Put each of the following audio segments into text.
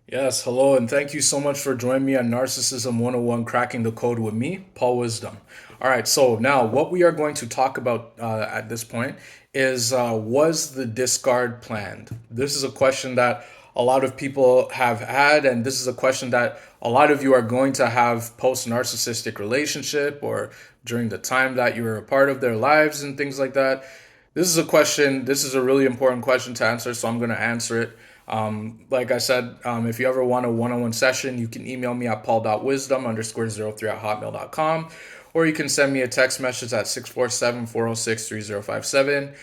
Yes, hello, and thank you so much for joining me on Narcissism 101 Cracking the Code with me, Paul Wisdom. All right, so now what we are going to talk about at this point is was the discard planned? This is a question that a lot of people have had, and this is a question that a lot of you are going to have post narcissistic relationship or during the time that you were a part of their lives and things like that. This is a really important question to answer, so I'm going to answer it. Like I said, if you ever want a one-on-one session, you can email me at paul.wisdom_03@hotmail.com, or you can send me a text message at 647-406-3057.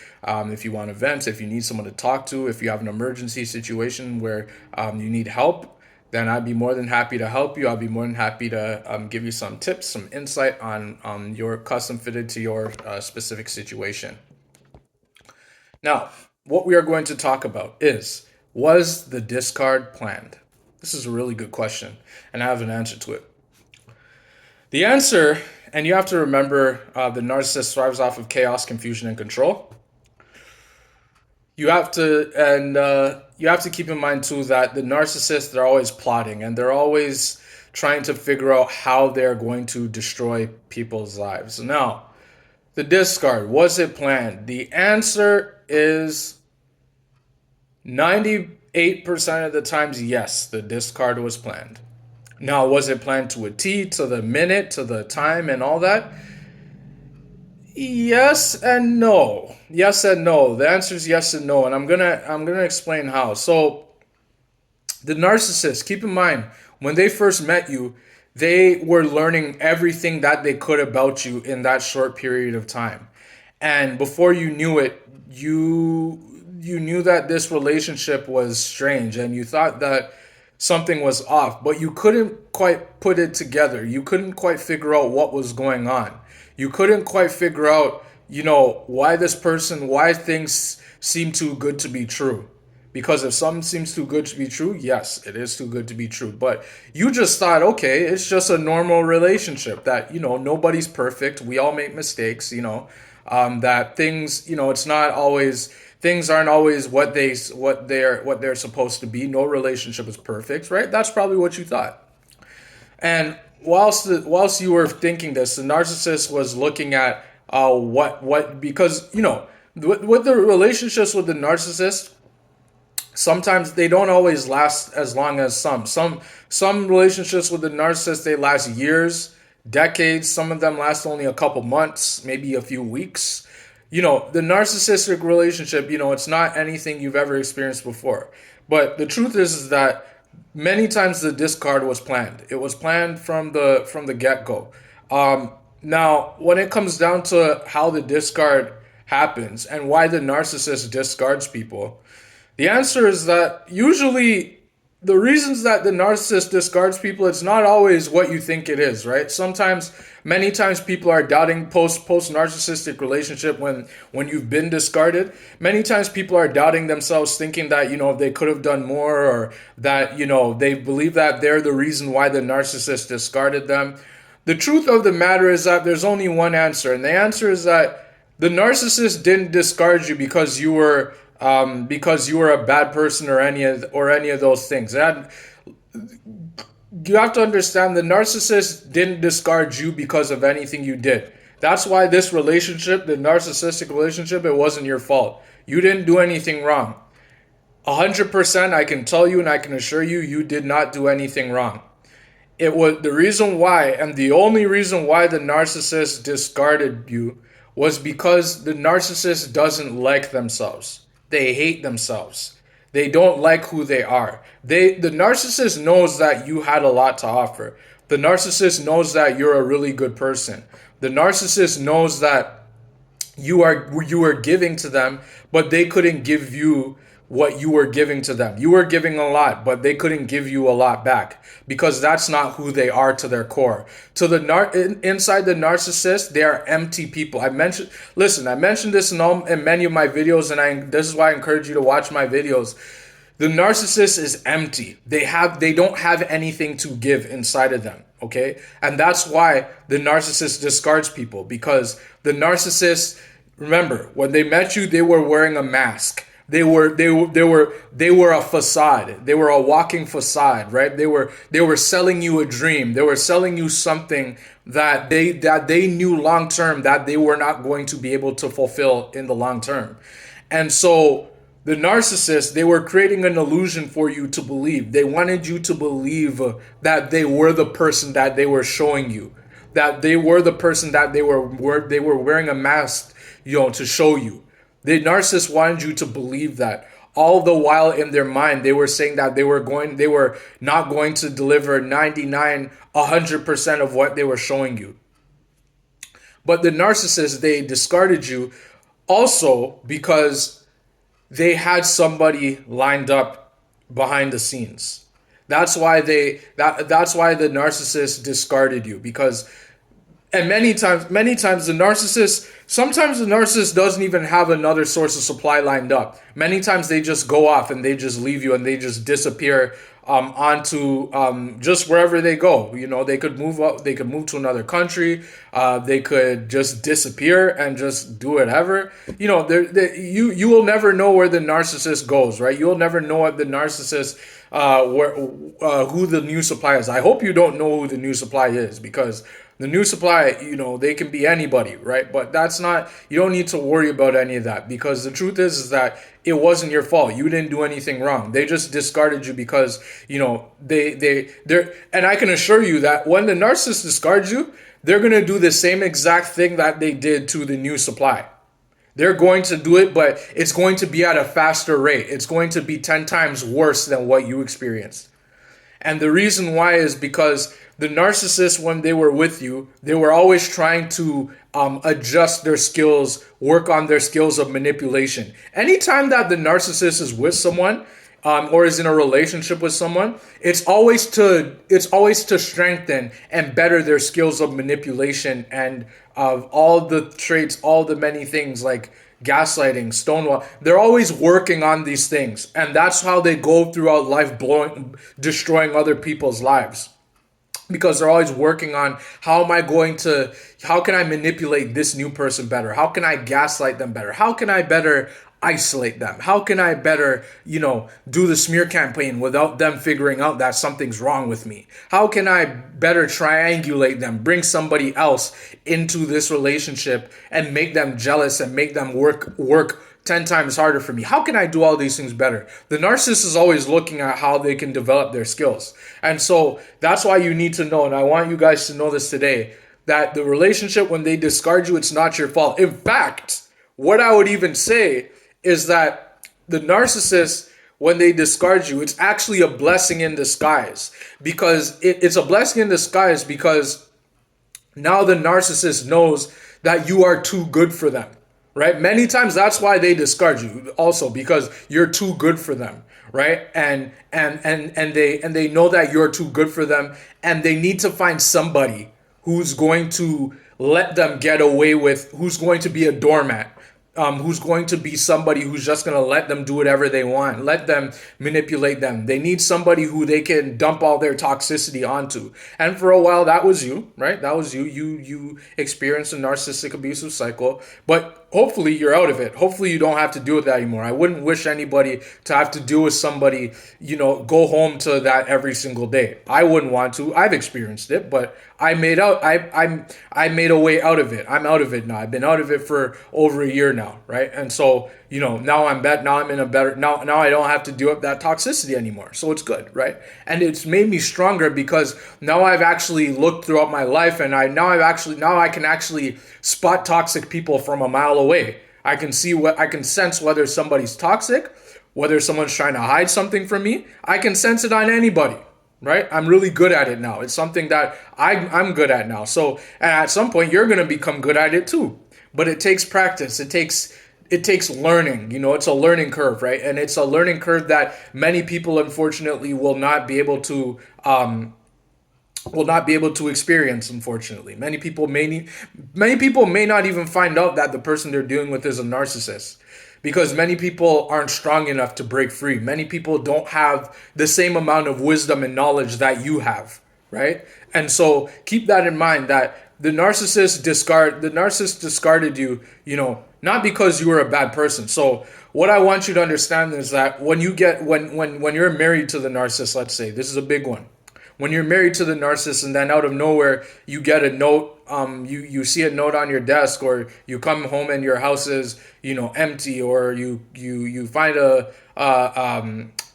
If you want to vent, if you need someone to talk to, if you have an emergency situation where you need help, then I'd be more than happy to help you. I'll be more than happy to give you some tips, some insight on your custom fitted to your specific situation. Now, what we are going to talk about is, was the discard planned? This is a really good question, and I have an answer to it. The answer, and you have to remember, the narcissist thrives off of chaos, confusion, and control. You have to keep in mind too that the narcissists, they're always plotting and they're always trying to figure out how they're going to destroy people's lives. Now, the discard, was it planned? The answer is 98% of the times, yes, the discard was planned. Now, was it planned to a T, to the minute, to the time, and all that? Yes and no. Yes and no. The answer is yes and no, and I'm gonna explain how. So, the narcissist, keep in mind, when they first met you, they were learning everything that they could about you in that short period of time. And before you knew it, you knew that this relationship was strange and you thought that something was off, but you couldn't quite put it together. You couldn't quite figure out what was going on. You couldn't quite figure out, why things seem too good to be true. Because if something seems too good to be true, yes, it is too good to be true. But you just thought, okay, it's just a normal relationship that, nobody's perfect. We all make mistakes, that things, it's not always, things aren't always what they're supposed to be. No relationship is perfect, right? That's probably what you thought. And whilst you were thinking this, the narcissist was looking at because with the relationships with the narcissist, sometimes they don't always last as long as some relationships with the narcissist, they last years, decades. Some of them last only a couple months, maybe a few weeks. The narcissistic relationship, it's not anything you've ever experienced before. But the truth is that many times the discard was planned. It was planned from the get-go. Now, when it comes down to how the discard happens and why the narcissist discards people, the answer is that usually the reasons that the narcissist discards people, it's not always what you think it is, right? Many times people are doubting post narcissistic relationship when you've been discarded. Many times people are doubting themselves, thinking that they could have done more, or that they believe that they're the reason why the narcissist discarded them. The truth of the matter is that there's only one answer, and the answer is that the narcissist didn't discard you because you were a bad person or any of those things. And you have to understand the narcissist didn't discard you because of anything you did. That's why this relationship, the narcissistic relationship, it wasn't your fault. You didn't do anything wrong. 100% I can tell you and I can assure you, you did not do anything wrong. It was the reason why, and the only reason why the narcissist discarded you was because the narcissist doesn't like themselves. They hate themselves. They don't like who they are. The narcissist knows that you had a lot to offer. The narcissist knows that you're a really good person. The narcissist knows that you are giving to them, but they couldn't give you what you were giving to them. You were giving a lot, but they couldn't give you a lot back because that's not who they are to their core. Inside the narcissist, they are empty people. I mentioned this in many of my videos, and this is why I encourage you to watch my videos. The narcissist is empty. They don't have anything to give inside of them. Okay. And that's why the narcissist discards people, because the narcissist, remember, when they met you, they were wearing a mask. They were a facade. They were a walking facade, right? They were selling you a dream. They were selling you something that they knew long term that they were not going to be able to fulfill in the long term. And so the narcissist, they were creating an illusion for you to believe. They wanted you to believe that they were the person that they were showing you, that they were the person that they were wearing a mask, to show you. The narcissist wanted you to believe that. All the while in their mind, they were saying that they were not going to deliver 99, 100% of what they were showing you. But the narcissist, they discarded you also because they had somebody lined up behind the scenes. That's why the narcissist discarded you, because, and many times sometimes the narcissist doesn't even have another source of supply lined up. Many times they just go off and they just leave you and they just disappear onto just wherever they go. They could move up, they could move to another country, they could just disappear and just do whatever. You will never know where the narcissist goes, right? You'll never know what the narcissist who the new supply is. I hope you don't know who the new supply is, because the new supply, they can be anybody, right? But you don't need to worry about any of that, because the truth is that it wasn't your fault. You didn't do anything wrong. They just discarded you because, they're, and I can assure you that when the narcissist discards you, they're going to do the same exact thing that they did to the new supply. They're going to do it, but it's going to be at a faster rate. It's going to be 10 times worse than what you experienced. And the reason why is because the narcissists, when they were with you, they were always trying to adjust their skills, work on their skills of manipulation. Anytime that the narcissist is with someone, or is in a relationship with someone, it's always to strengthen and better their skills of manipulation and of all the traits, all the many things like gaslighting, stonewall. They're always working on these things, and that's how they go throughout life, destroying other people's lives. Because they're always working on how can I manipulate this new person better? How can I gaslight them better? How can I better isolate them? How can I better, do the smear campaign without them figuring out that something's wrong with me? How can I better triangulate them, bring somebody else into this relationship and make them jealous and make them work 10 times harder for me? How can I do all these things better? The narcissist is always looking at how they can develop their skills. And so that's why you need to know, and I want you guys to know this today, that the relationship, when they discard you, it's not your fault. In fact, what I would even say is that the narcissist, when they discard you, it's actually a blessing in disguise, because it's a blessing in disguise because now the narcissist knows that you are too good for them, right? Many times that's why they discard you also, because you're too good for them, right? And they know that you're too good for them, and they need to find somebody who's going to let them get away with, who's going to be a doormat, who's going to be somebody who's just going to let them do whatever they want, let them manipulate them. They need somebody who they can dump all their toxicity onto. And for a while, that was you, right? That was you. You experienced a narcissistic abusive cycle, but hopefully you're out of it. Hopefully you don't have to deal with that anymore. I wouldn't wish anybody to have to deal with somebody, go home to that every single day. I wouldn't want to. I've experienced it, but I made a way out of it. I'm out of it now. I've been out of it for over a year now, right? And so, now I'm in a better, now I don't have to deal with that toxicity anymore. So it's good, right? And it's made me stronger because now I've actually looked throughout my life, and now I can actually spot toxic people from a mile away. I can sense whether somebody's toxic, whether someone's trying to hide something from me. I can sense it on anybody. Right? I'm really good at it now. It's something that I'm good at now. So, and at some point you're going to become good at it too. But it takes practice. It takes learning. It's a learning curve, right? And it's a learning curve that many people, unfortunately, will not be able to experience. Unfortunately, many people may not even find out that the person they're dealing with is a narcissist, because many people aren't strong enough to break free. Many people don't have the same amount of wisdom and knowledge that you have, right? And so keep that in mind, that the narcissist discarded you, not because you were a bad person. So what I want you to understand is that when you get when you're married to the narcissist, let's say this is a big one. When you're married to the narcissist and then out of nowhere you get a note, you see a note on your desk, or you come home and your house is, empty, or you find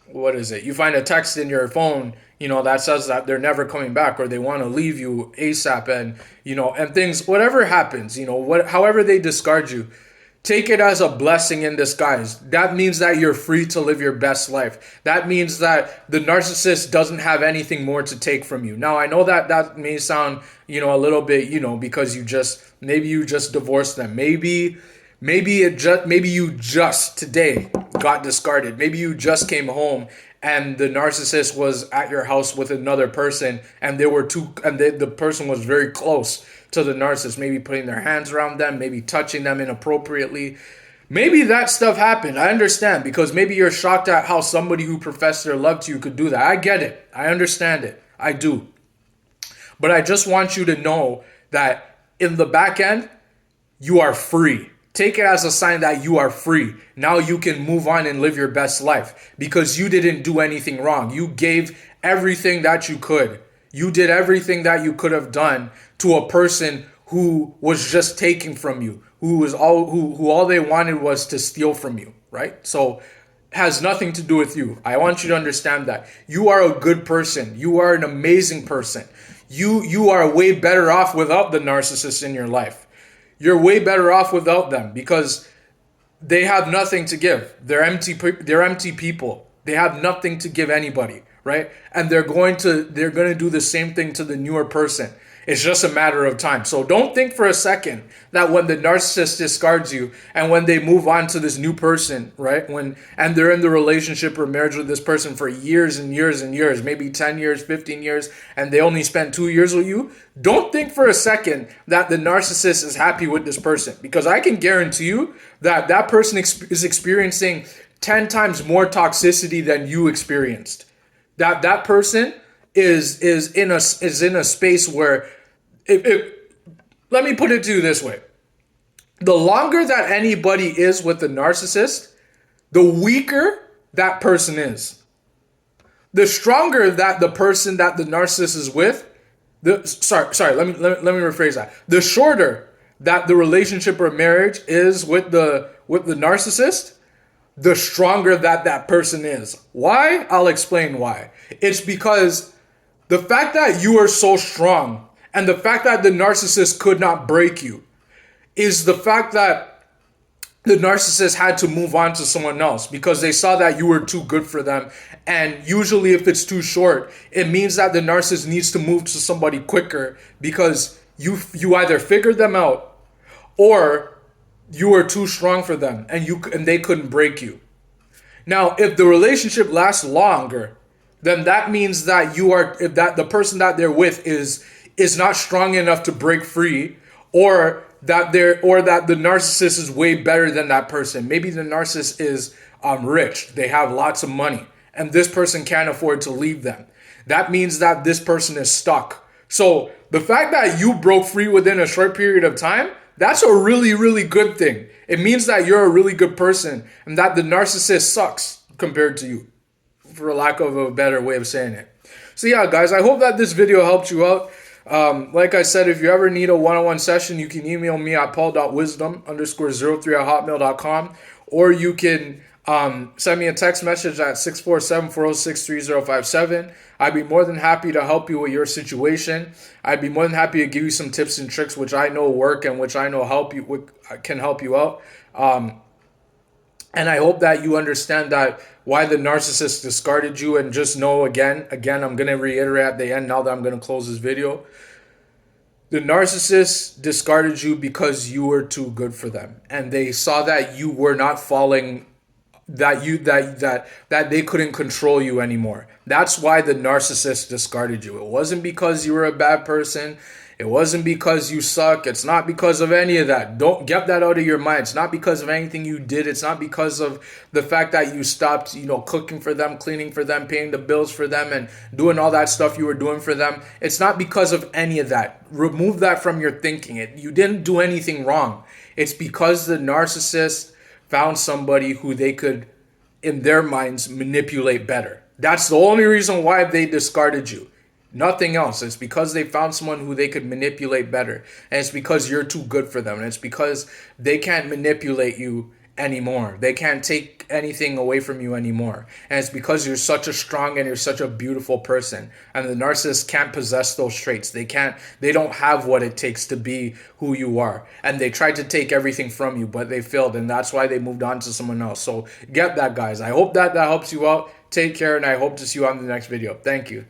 what is it? You find a text in your phone, that says that they're never coming back, or they want to leave you ASAP, and and things, whatever happens, however they discard you, take it as a blessing in disguise. That means that you're free to live your best life. That means that the narcissist doesn't have anything more to take from you. Now, I know that that may sound, a little bit, because maybe you just divorced them. Maybe you just today got discarded. Maybe you just came home and the narcissist was at your house with another person, and the person was very close to the narcissist, maybe putting their hands around them, maybe touching them inappropriately. Maybe that stuff happened. I understand, because maybe you're shocked at how somebody who professed their love to you could do that. I get it. I understand it. I do. But I just want you to know that in the back end, you are free. Take it as a sign that you are free. Now you can move on and live your best life because you didn't do anything wrong. You gave everything that you could. You did everything that you could have done to a person who was just taking from you, who all they wanted was to steal from you, right? So it has nothing to do with you. I want you to understand that you are a good person. You are an amazing person. You are way better off without the narcissist in your life. You're way better off without them because they have nothing to give. They're empty people. They have nothing to give anybody, right? And they're going to do the same thing to the newer person. It's just a matter of time. So don't think for a second that when the narcissist discards you and when they move on to this new person, right? And they're in the relationship or marriage with this person for years and years and years, maybe 10 years, 15 years, and they only spent 2 years with you. Don't think for a second that the narcissist is happy with this person, because I can guarantee you that that person is experiencing 10 times more toxicity than you experienced. That person is in a space where let me put it to you this way. The longer that anybody is with the narcissist, the weaker that person is. The stronger that the person that the narcissist is with, let me rephrase that. The shorter that the relationship or marriage is with the narcissist, the stronger that person is. Why? I'll explain why. It's because the fact that you are so strong and the fact that the narcissist could not break you is the fact that the narcissist had to move on to someone else because they saw that you were too good for them. And usually if it's too short, it means that the narcissist needs to move to somebody quicker because you either figured them out or you were too strong for them and they couldn't break you. Now, if the relationship lasts longer, then that means that that the person that they're with is not strong enough to break free, or that the narcissist is way better than that person. Maybe the narcissist is rich. They have lots of money and this person can't afford to leave them. That means that this person is stuck. So the fact that you broke free within a short period of time, that's a really, really good thing. It means that you're a really good person and that the narcissist sucks compared to you, for lack of a better way of saying it. So yeah, guys, I hope that this video helped you out. Like I said, if you ever need a one-on-one session, you can email me at paul.wisdom_03@hotmail.com, or you can send me a text message at 647-406-3057. I'd be more than happy to help you with your situation. I'd be more than happy to give you some tips and tricks which I know work and which I know can help you out. And I hope that you understand that why the narcissist discarded you, and just know again, I'm going to reiterate at the end now that I'm going to close this video. The narcissist discarded you because you were too good for them. And they saw that you were not falling, that they couldn't control you anymore. That's why the narcissist discarded you. It wasn't because you were a bad person. It wasn't because you suck. It's not because of any of that. Don't get that out of your mind. It's not because of anything you did. It's not because of the fact that you stopped, cooking for them, cleaning for them, paying the bills for them, and doing all that stuff you were doing for them. It's not because of any of that. Remove that from your thinking. You didn't do anything wrong. It's because the narcissist found somebody who they could, in their minds, manipulate better. That's the only reason why they discarded you. Nothing else. It's because they found someone who they could manipulate better. And it's because you're too good for them. And it's because they can't manipulate you anymore. They can't take anything away from you anymore. And it's because you're such a strong and you're such a beautiful person. And the narcissist can't possess those traits. They don't have what it takes to be who you are. And they tried to take everything from you, but they failed. And that's why they moved on to someone else. So get that, guys. I hope that helps you out. Take care, and I hope to see you on the next video. Thank you.